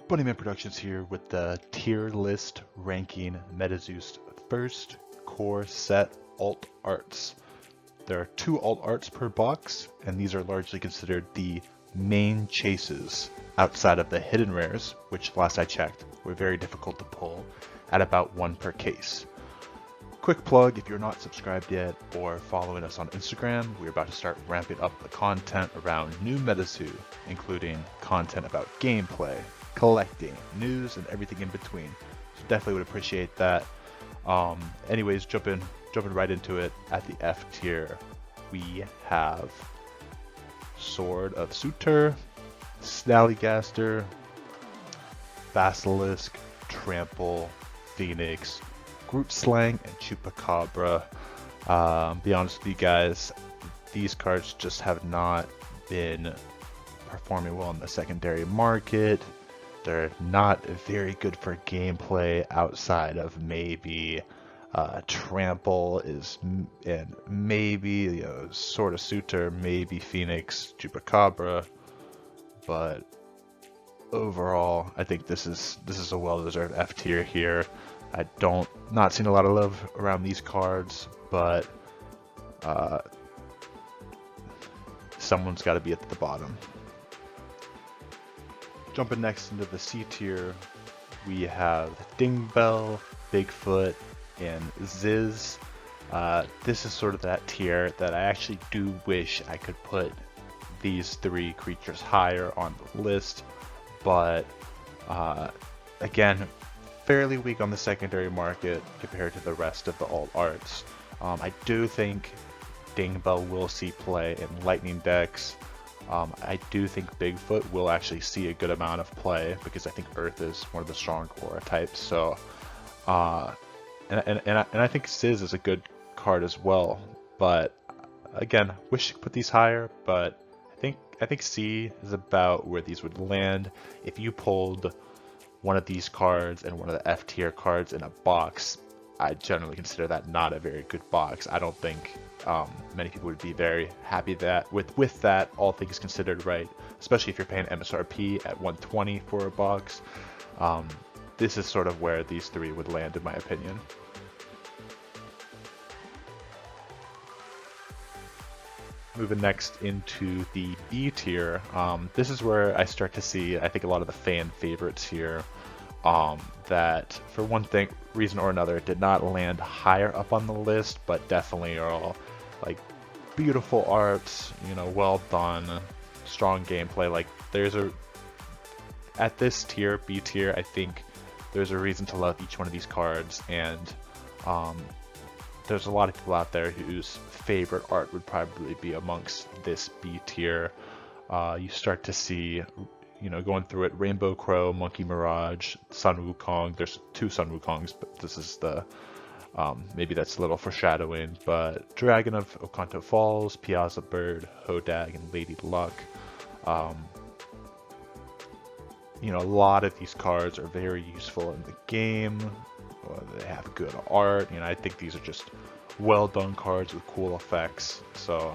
Bunnyman Productions here with the tier list ranking MetaZoo's first core set alt arts. There are 2 alt arts per box, and these are largely considered the main chases outside of the hidden rares, which last I checked were very difficult to pull at about 1 per case. Quick plug, if you're not subscribed yet or following us on Instagram, we're about to start ramping up the content around new MetaZoo, including content about gameplay, collecting, news, and everything in between. So definitely would appreciate that. Anyways, jumping right into it. At the F tier, we have Sword of Sutur, Snallygaster, Basilisk, Trample, Phoenix, Groot Slang, and Chupacabra. Be honest with you guys, these cards just have not been performing well in the secondary market. They're not very good for gameplay outside of maybe Trample and maybe Sword of Sutur, maybe Phoenix, Chupacabra, but overall I think this is a well-deserved F tier here. Not seeing a lot of love around these cards, but someone's got to be at the bottom. Jumping next into the C tier, we have Dingbell, Bigfoot, and Ziz. This is sort of that tier that I actually do wish I could put these 3 creatures higher on the list, but again, fairly weak on the secondary market compared to the rest of the alt arts. I do think Dingbell will see play in Lightning decks. I do think Bigfoot will actually see a good amount of play because I think Earth is one of the strong aura types. So, and I think Sizz is a good card as well. But again, wish I could put these higher. But I think C is about where these would land. If you pulled one of these cards and one of the F tier cards in a box, I generally consider that not a very good box. I don't think many people would be very happy with that, all things considered, right? Especially if you're paying MSRP at 120 for a box. This is sort of where these 3 would land, in my opinion. Moving next into the B tier, this is where I start to see, I think, a lot of the fan favorites here. That for one reason or another did not land higher up on the list, but definitely are all like beautiful arts, well done, strong gameplay. Like at this tier, B tier, I think there's a reason to love each one of these cards, and there's a lot of people out there whose favorite art would probably be amongst this B tier. You start to see, going through it, Rainbow Crow, Monkey Mirage, Sun Wukong. There's 2 Sun Wukongs, but this is the, maybe that's a little foreshadowing, but Dragon of Okanto Falls, Piazza Bird, Hodag, and Lady Luck. A lot of these cards are very useful in the game. They have good art. I think these are just well done cards with cool effects. So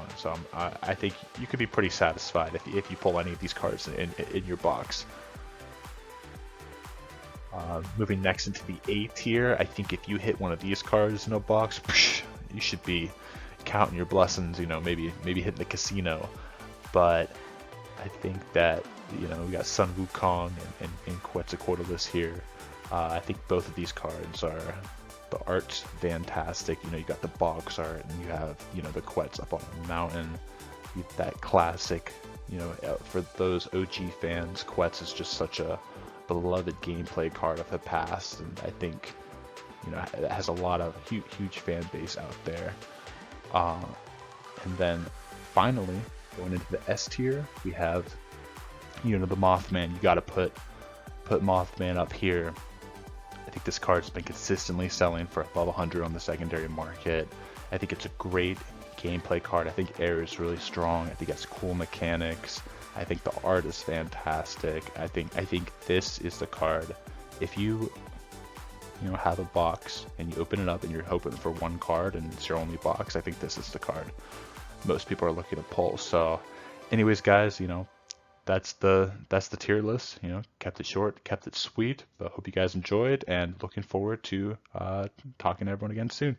I think you could be pretty satisfied if you pull any of these cards in your box. Moving next into the A tier, I think if you hit one of these cards in a box, you should be counting your blessings. Maybe hitting the casino. But I think that we got Sun Wukong and Quetzalcoatlus here. I think both of these cards are, the art's fantastic. You got the box art, and you have the Quetz up on the mountain. That classic, for those OG fans, Quetz is just such a beloved gameplay card of the past, and I think it has a lot of huge fan base out there. And then finally, going into the S tier, we have the Mothman. You got to put Mothman up here. I think this card's been consistently selling for above 100 on the secondary market. I think it's a great gameplay card. I think air is really strong. I think it's cool mechanics. I think the art is fantastic. I think this is the card. If you have a box and you open it up and you're hoping for one card and it's your only box, I think this is the card most people are looking to pull. So anyways, guys, that's the tier list. You know, kept it short, kept it sweet, but hope you guys enjoyed, and looking forward to talking to everyone again soon.